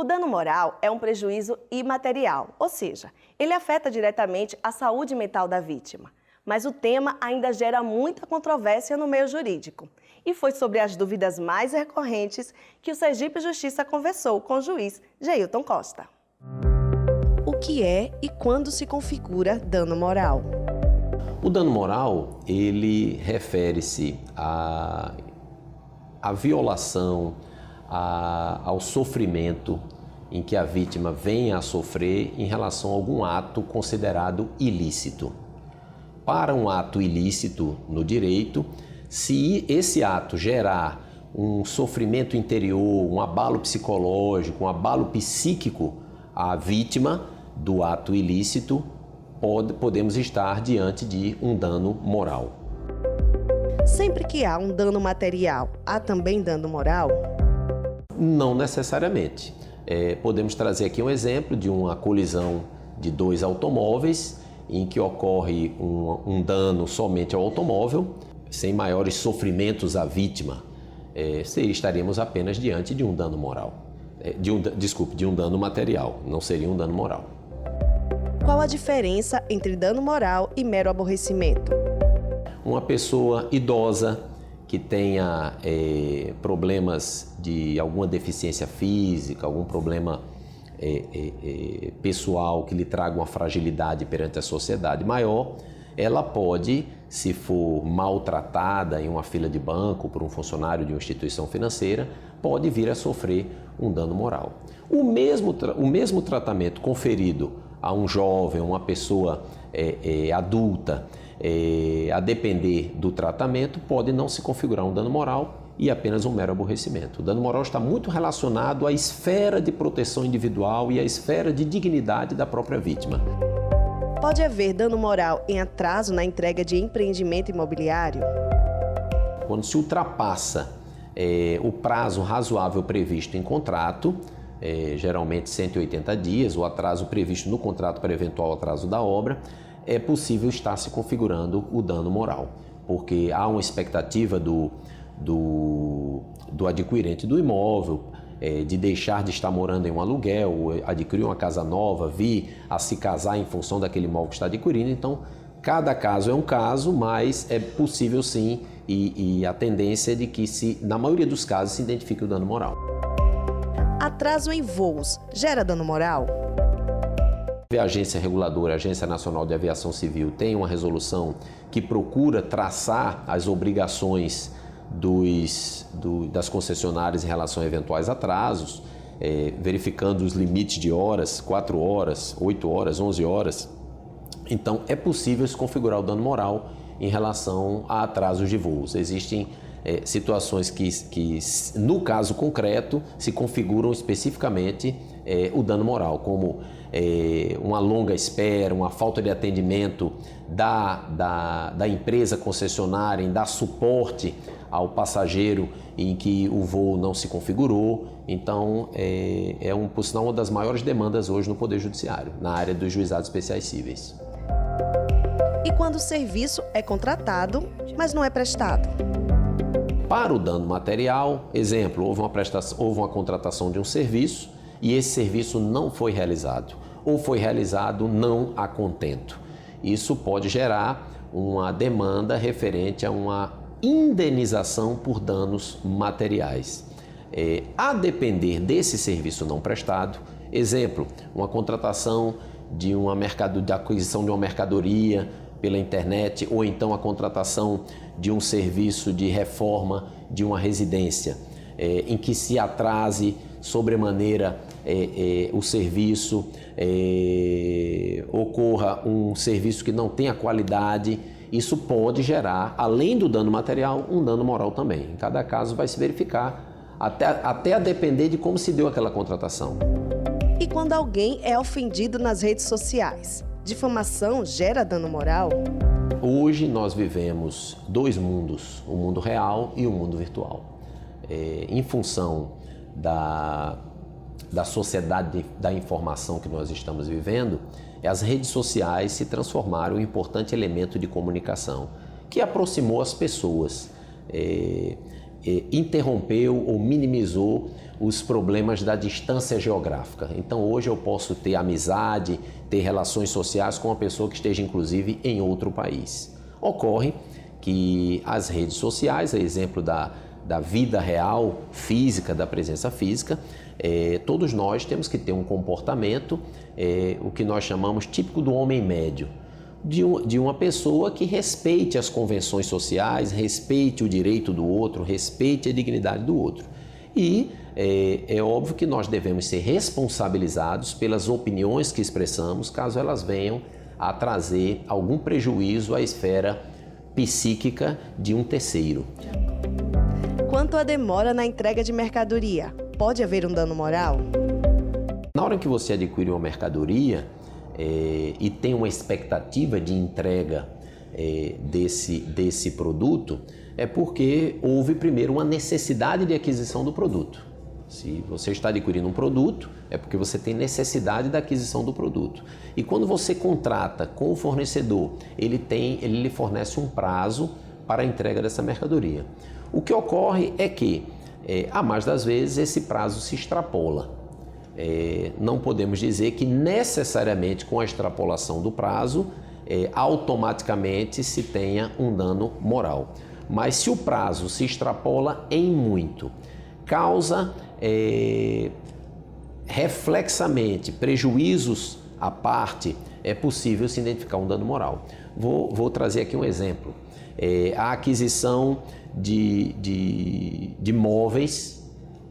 O dano moral é um prejuízo imaterial, ou seja, ele afeta diretamente a saúde mental da vítima. Mas o tema ainda gera muita controvérsia no meio jurídico. E foi sobre as dúvidas mais recorrentes que o Sergipe Justiça conversou com o juiz Geilton Costa. O que é e quando se configura dano moral? O dano moral, ele refere-se à violação, ao sofrimento em que a vítima venha a sofrer em relação a algum ato considerado ilícito. Para um ato ilícito no direito, se esse ato gerar um sofrimento interior, um abalo psicológico, um abalo psíquico à vítima do ato ilícito, podemos estar diante de um dano moral. Sempre que há um dano material, há também dano moral? Não necessariamente. Podemos trazer aqui um exemplo de uma colisão de dois automóveis em que ocorre um dano somente ao automóvel, sem maiores sofrimentos à vítima. Estaríamos apenas diante de um dano moral. De um dano material, não seria um dano moral. Qual a diferença entre dano moral e mero aborrecimento? Uma pessoa idosa que tenha problemas de alguma deficiência física, algum problema pessoal que lhe traga uma fragilidade perante a sociedade maior, ela pode, se for maltratada em uma fila de banco por um funcionário de uma instituição financeira, pode vir a sofrer um dano moral. O mesmo tratamento conferido a um jovem, uma pessoa adulta, a depender do tratamento, pode não se configurar um dano moral e apenas um mero aborrecimento. O dano moral está muito relacionado à esfera de proteção individual e à esfera de dignidade da própria vítima. Pode haver dano moral em atraso na entrega de empreendimento imobiliário? Quando se ultrapassa o prazo razoável previsto em contrato, geralmente 180 dias, o atraso previsto no contrato para eventual atraso da obra, é possível estar se configurando o dano moral, porque há uma expectativa do adquirente do imóvel de deixar de estar morando em um aluguel, adquirir uma casa nova, vir a se casar em função daquele imóvel que está adquirindo. Então, cada caso é um caso, mas é possível sim, e a tendência é de que, na maioria dos casos, se identifique o dano moral. Atraso em voos gera dano moral? A agência reguladora, a Agência Nacional de Aviação Civil, tem uma resolução que procura traçar as obrigações das concessionárias em relação a eventuais atrasos, verificando os limites de horas, 4 horas, 8 horas, 11 horas. Então, é possível se configurar o dano moral em relação a atrasos de voos. Existem situações que, no caso concreto, se configuram especificamente o dano moral, como uma longa espera, uma falta de atendimento da empresa concessionária em dar suporte ao passageiro em que o voo não se configurou. Então, por sinal, uma das maiores demandas hoje no Poder Judiciário, na área dos juizados especiais cíveis. E quando o serviço é contratado, mas não é prestado? Para o dano material, exemplo, houve uma contratação de um serviço e esse serviço não foi realizado, ou foi realizado não a contento. Isso pode gerar uma demanda referente a uma indenização por danos materiais. A depender desse serviço não prestado, exemplo, uma contratação de aquisição de uma mercadoria pela internet, ou então a contratação de um serviço de reforma de uma residência, em que se atrase sobremaneira o serviço, ocorra um serviço que não tenha qualidade, isso pode gerar, além do dano material, um dano moral também. Em cada caso vai se verificar, até a depender de como se deu aquela contratação. E quando alguém é ofendido nas redes sociais, difamação gera dano moral? Hoje nós vivemos dois mundos, o mundo real e o mundo virtual. Em função da sociedade da informação que nós estamos vivendo, as redes sociais se transformaram em um importante elemento de comunicação que aproximou as pessoas. interrompeu ou minimizou os problemas da distância geográfica. Então hoje eu posso ter amizade, ter relações sociais com uma pessoa que esteja inclusive em outro país. Ocorre que as redes sociais, a exemplo da vida real, física, da presença física, todos nós temos que ter um comportamento, o que nós chamamos típico do homem médio, de uma pessoa que respeite as convenções sociais, respeite o direito do outro, respeite a dignidade do outro. E é óbvio que nós devemos ser responsabilizados pelas opiniões que expressamos, caso elas venham a trazer algum prejuízo à esfera psíquica de um terceiro. Quanto à demora na entrega de mercadoria, pode haver um dano moral? Na hora que você adquire uma mercadoria e tem uma expectativa de entrega desse produto, é porque houve primeiro uma necessidade de aquisição do produto. Se você está adquirindo um produto, é porque você tem necessidade da aquisição do produto. E quando você contrata com o fornecedor, ele lhe fornece um prazo para a entrega dessa mercadoria. O que ocorre é que, a mais das vezes, esse prazo se extrapola. Não podemos dizer que necessariamente com a extrapolação do prazo, automaticamente se tenha um dano moral. Mas se o prazo se extrapola em muito, causa reflexamente prejuízos à parte, é possível se identificar um dano moral. Vou trazer aqui um exemplo. A aquisição de móveis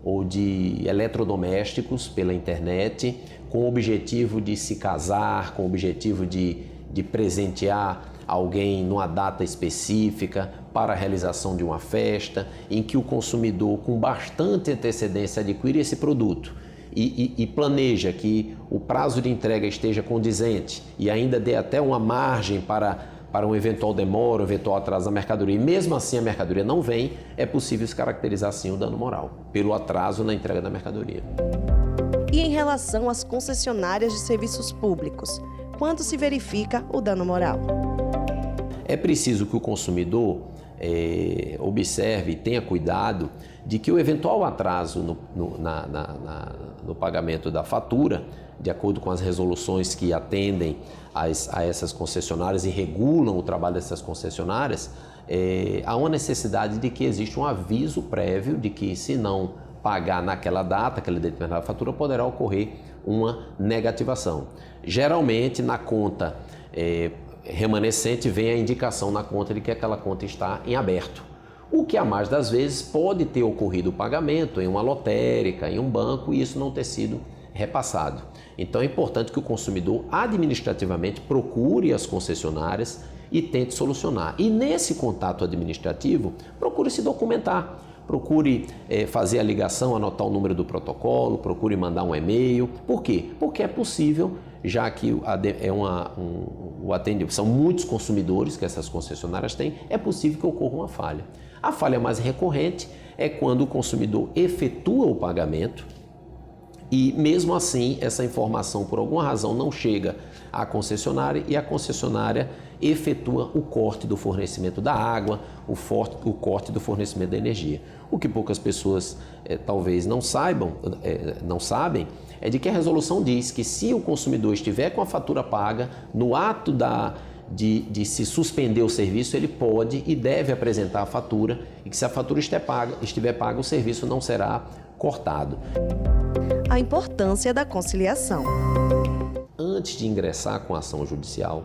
ou de eletrodomésticos pela internet com o objetivo de se casar, com o objetivo de presentear alguém numa data específica para a realização de uma festa, em que o consumidor com bastante antecedência adquire esse produto e planeja que o prazo de entrega esteja condizente e ainda dê até uma margem para um eventual demora, um eventual atraso da mercadoria, e mesmo assim a mercadoria não vem, é possível se caracterizar assim o dano moral, pelo atraso na entrega da mercadoria. E em relação às concessionárias de serviços públicos, quando se verifica o dano moral? É preciso que o consumidor observe e tenha cuidado de que o eventual atraso no pagamento da fatura, de acordo com as resoluções que atendem a essas concessionárias e regulam o trabalho dessas concessionárias, há uma necessidade de que exista um aviso prévio de que, se não pagar naquela data, aquela determinada fatura, poderá ocorrer uma negativação. Geralmente, na conta remanescente, vem a indicação na conta de que aquela conta está em aberto. O que, a mais das vezes, pode ter ocorrido o pagamento em uma lotérica, em um banco, e isso não ter sido repassado. Então é importante que o consumidor administrativamente procure as concessionárias e tente solucionar. E nesse contato administrativo, procure se documentar. Procure fazer a ligação, anotar o número do protocolo, procure mandar um e-mail. Por quê? Porque é possível, já que o atendimento, são muitos consumidores que essas concessionárias têm, é possível que ocorra uma falha. A falha mais recorrente é quando o consumidor efetua o pagamento e, mesmo assim, essa informação, por alguma razão, não chega à concessionária e a concessionária efetua o corte do fornecimento da água, o corte do fornecimento da energia. O que poucas pessoas talvez não sabem é de que a resolução diz que, se o consumidor estiver com a fatura paga, no ato de se suspender o serviço, ele pode e deve apresentar a fatura, e que, se a fatura estiver paga, o serviço não será cortado. A importância da conciliação. Antes de ingressar com a ação judicial,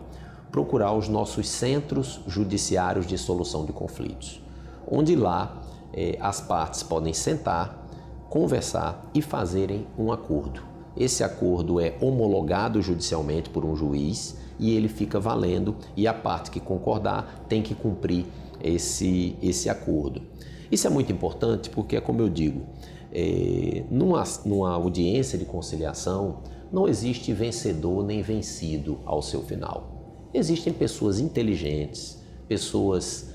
procurar os nossos centros judiciários de solução de conflitos, onde lá as partes podem sentar, conversar e fazerem um acordo. Esse acordo é homologado judicialmente por um juiz e ele fica valendo, e a parte que concordar tem que cumprir esse acordo. Isso é muito importante porque, como eu digo, numa audiência de conciliação não existe vencedor nem vencido ao seu final. Existem pessoas inteligentes, pessoas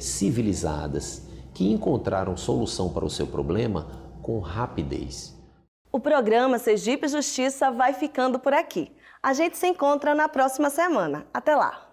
civilizadas, que encontraram solução para o seu problema com rapidez. O programa Sergipe Justiça vai ficando por aqui. A gente se encontra na próxima semana. Até lá!